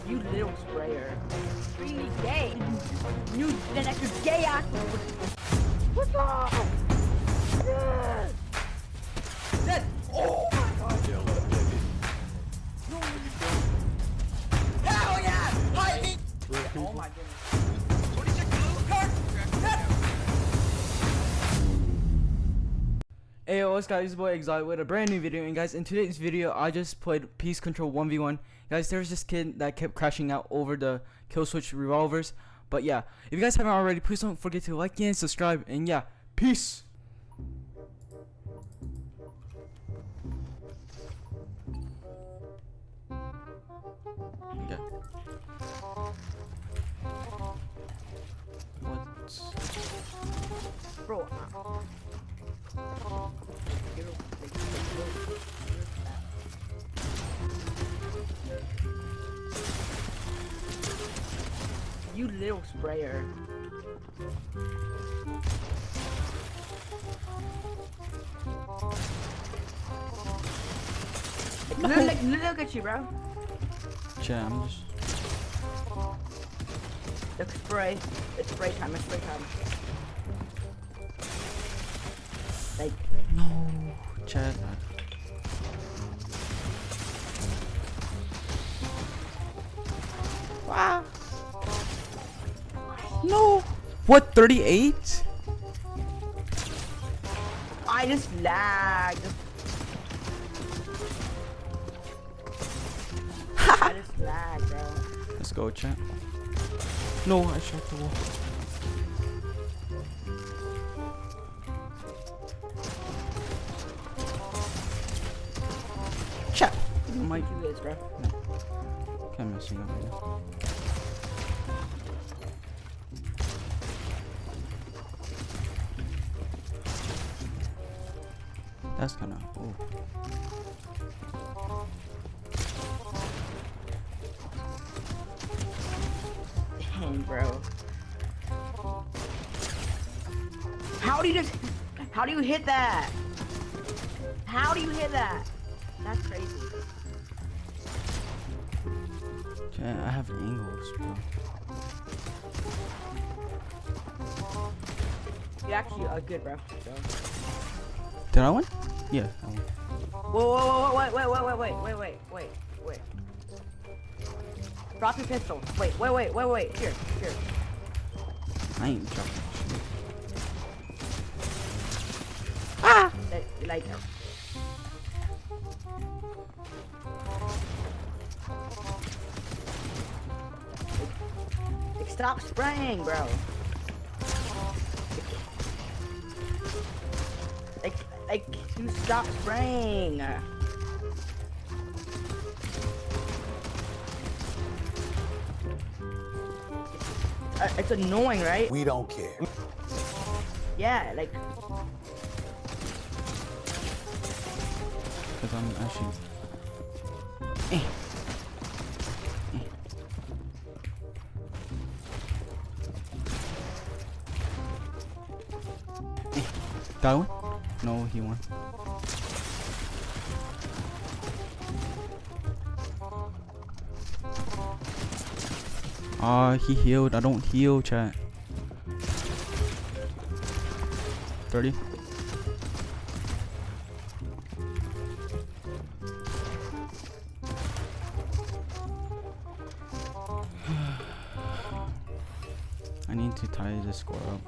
You little sprayer. Really gay. You that you're gay ass. What's up? Yes. Yes. Oh my god. Hell yeah! Hi. Oh my goodness. What is your glue card? Hey, what's guys, it's your boy Exotic with a brand new video. And guys, in today's video I just played Peace Control 1v1. Guys, there was this kid that kept crashing out over the kill switch revolvers. But yeah, if you guys haven't already, please don't forget to like and subscribe. And yeah, peace. Okay. Bro. You little sprayer. Look at you, bro. Yeah, I'm just. Look, spray. It's spray time. It's spray time. Like. No, chat. Wow. No. What? 38? I just lagged. I just lagged, bro. Let's go, chat. No, I shot the wall. Chat. Mike, you is, bro. Okay, I'm messing up here. That's kind of. Oh. Dang, bro. How do you hit that? How do you hit that? That's crazy. Okay, I have angles, bro. You actually are good, bro. So. Did I win? Yeah, I won. Whoa, wait. Drop your pistol. Wait. Here. I ain't dropping shit. Ah! Like. Stop spraying, bro. Like, you stop spraying. It's annoying, right? We don't care. Yeah, like. Because I'm actually. That one? No, he won. He healed. I don't heal, chat. 30. I need to tie this score up.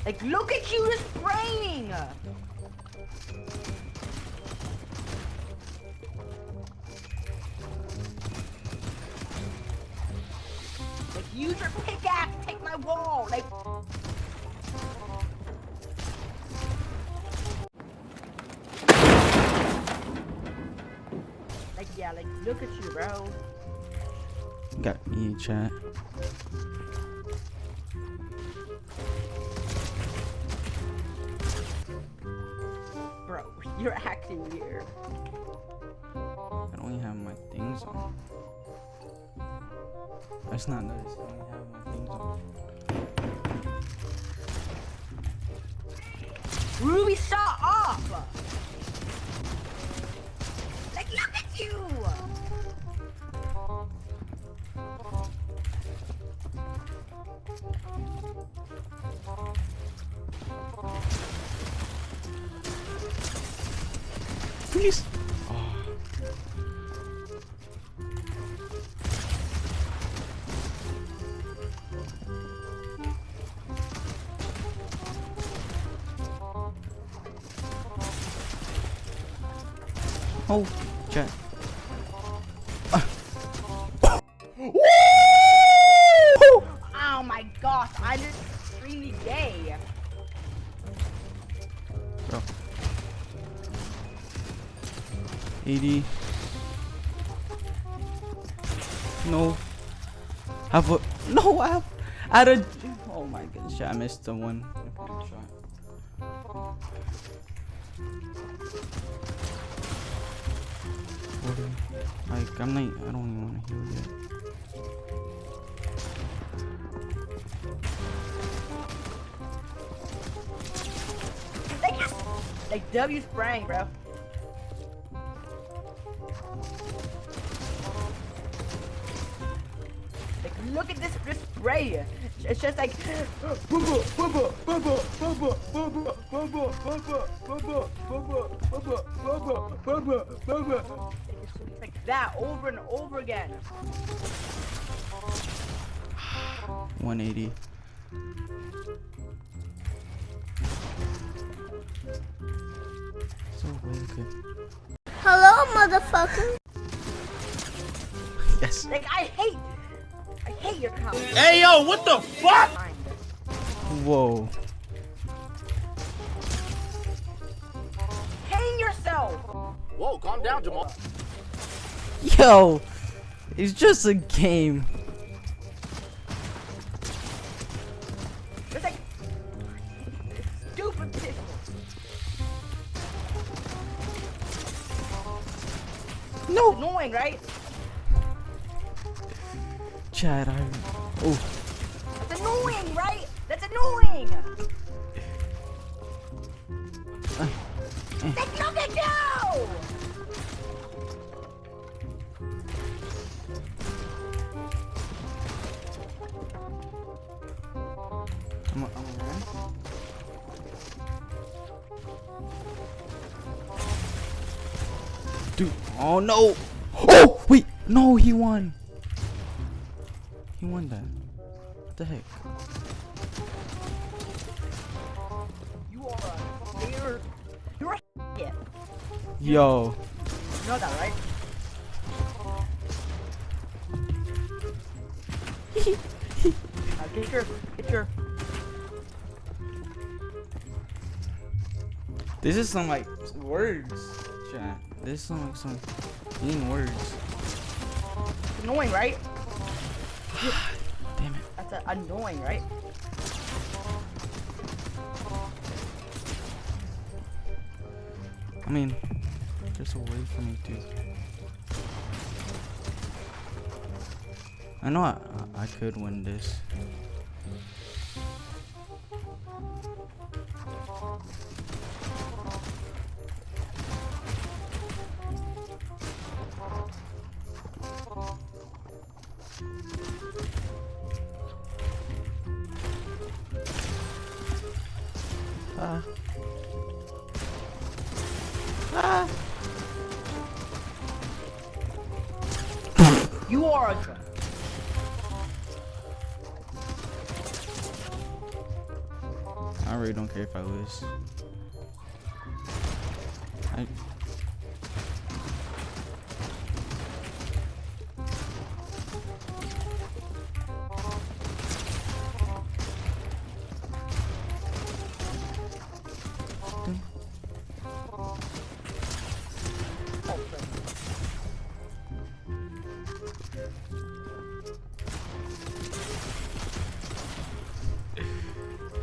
Like, look at you just spraying! Like, use your pickaxe, take my wall! Like... Like, yeah, like, look at you, bro. Got me, chat. Bro, you're acting weird. I don't even have my things on. That's not nice. I don't even have my things on. Ruby, shut up! please. Oh, chat. Oh my gosh, I'm extremely gay. Bro. 80. No. Have a no. I have. At a. Oh my goodness! I missed the one shot. Like I'm not. I don't even want to heal yet. Like W spraying, bro. Like look at this spray. It's just like it's like that over and over again. 180. So wicked. Hello, motherfucker. Yes. Like I hate your comment. Hey yo, what the fuck? Whoa. Hang yourself. Whoa, calm down, Jamal. Yo, it's just a game. It's like stupid pistol. No. Annoying, right? Chad, oh. That's annoying, right? That's annoying. Like, look at you! I'm run. Dude, oh no! Oh wait, no, he won. He won that. What the heck? You are you're a shit. Yo. You know that, right? Get your. This is some like words, chat. This is some mean words. It's annoying, right? Damn it. That's annoying, right? I mean, there's a way for me to. I know I could win this. You are a. I really don't care if I lose.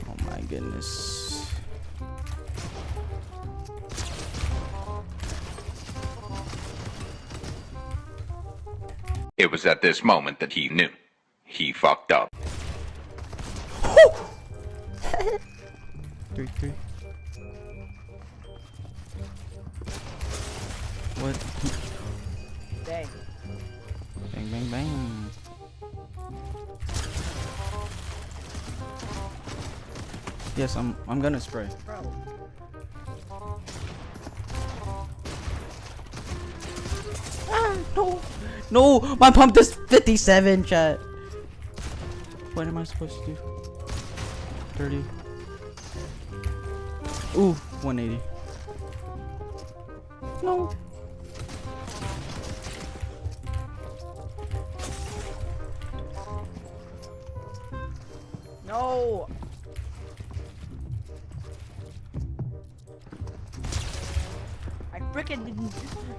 Oh my goodness. It was at this moment that he knew. He fucked up. 3-3. What? Dang. Bang bang bang. Yes, I'm gonna spray. Bro. No, no, my pump does 57, chat. What am I supposed to do? 30. Ooh, 180. No. No. I frickin'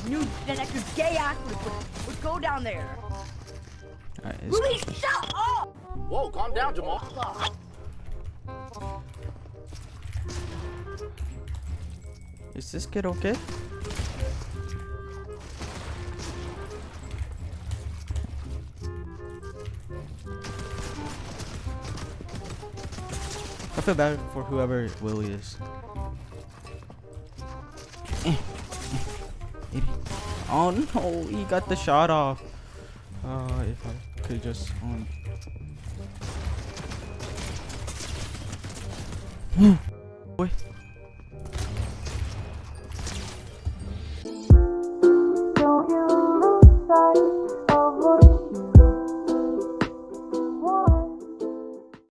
knew that I could gay act would go down there. Alright, Really, shut up! Whoa, calm down, Jamal. is this kid okay? I feel bad for whoever Willie is. Oh no, he got the shot off. If I could just Wait.